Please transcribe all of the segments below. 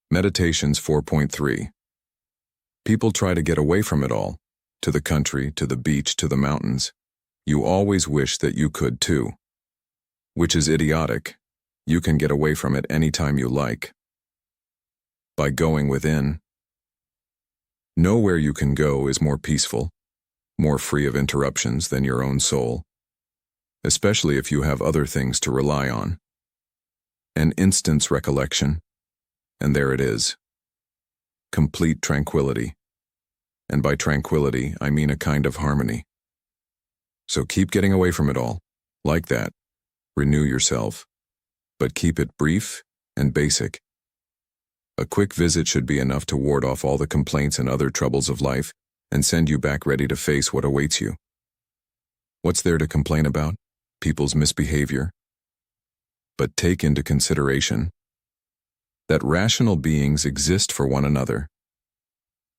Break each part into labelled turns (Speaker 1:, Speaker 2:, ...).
Speaker 1: Meditations 4.3. People try to get away from it all, to the country, to the beach, to the mountains. You always wish that you could too. Which is idiotic. You can get away from it anytime you like. By going within. Nowhere you can go is more peaceful, more free of interruptions than your own soul, especially if you have other things to rely on. An instant's recollection, and there it is. Complete tranquility. And by tranquility, I mean a kind of harmony. So keep getting away from it all, like that. Renew yourself, but keep it brief and basic. A quick visit should be enough to ward off all the complaints and other troubles of life and send you back ready to face what awaits you. What's there to complain about? People's misbehavior? But take into consideration that rational beings exist for one another,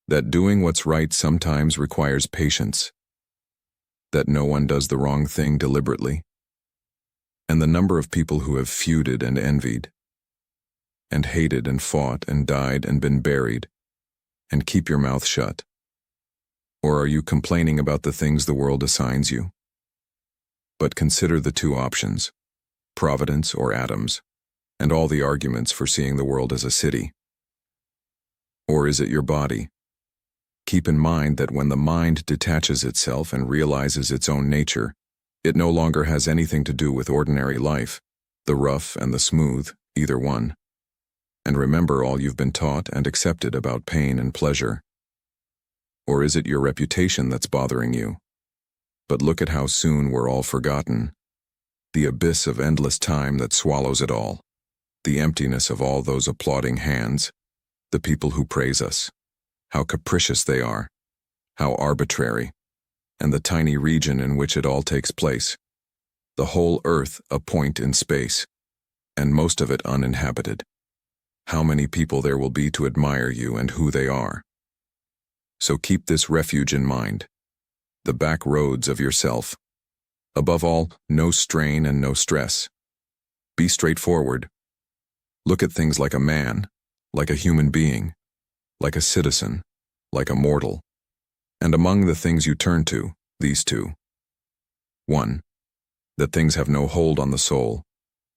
Speaker 1: that doing what's right sometimes requires patience, that no one does the wrong thing deliberately, and the number of people who have feuded and envied, and hated and fought and died and been buried, and keep your mouth shut. Or are you complaining about the things the world assigns you? But consider the two options, providence or atoms, and all the arguments for seeing the world as a city. Or is it your body? Keep in mind that when the mind detaches itself and realizes its own nature, it no longer has anything to do with ordinary life, the rough and the smooth, either one. And remember all you've been taught and accepted about pain and pleasure. Or is it your reputation that's bothering you? But look at how soon we're all forgotten. The abyss of endless time that swallows it all. The emptiness of all those applauding hands, the people who praise us, how capricious they are, how arbitrary, and the tiny region in which it all takes place. The whole earth a point in space, and most of it uninhabited. How many people there will be to admire you and who they are. So keep this refuge in mind, the back roads of yourself. Above all, no strain and no stress. Be straightforward. Look at things like a man, like a human being, like a citizen, like a mortal. And among the things you turn to, these two. 1. That things have no hold on the soul.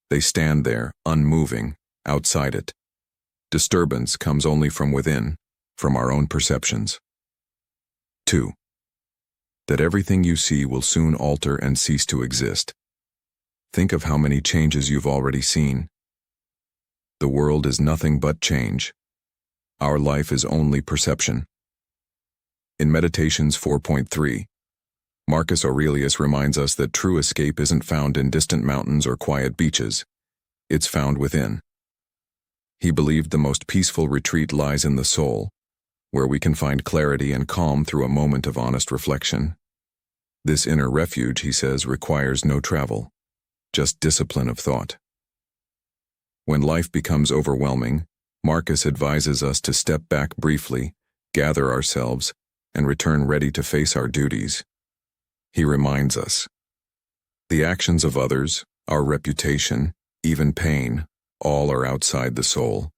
Speaker 1: They stand there, unmoving, outside it. Disturbance comes only from within, from our own perceptions. 2. That everything you see will soon alter and cease to exist. Think of how many changes you've already seen. The world is nothing but change. Our life is only perception. In Meditations 4.3, Marcus Aurelius reminds us that true escape isn't found in distant mountains or quiet beaches. It's found within. He believed the most peaceful retreat lies in the soul, where we can find clarity and calm through a moment of honest reflection. This inner refuge, he says, requires no travel, just discipline of thought. When life becomes overwhelming, Marcus advises us to step back briefly, gather ourselves, and return ready to face our duties. He reminds us, the actions of others, our reputation, even pain, all are outside the soul.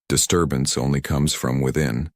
Speaker 1: Disturbance only comes from within,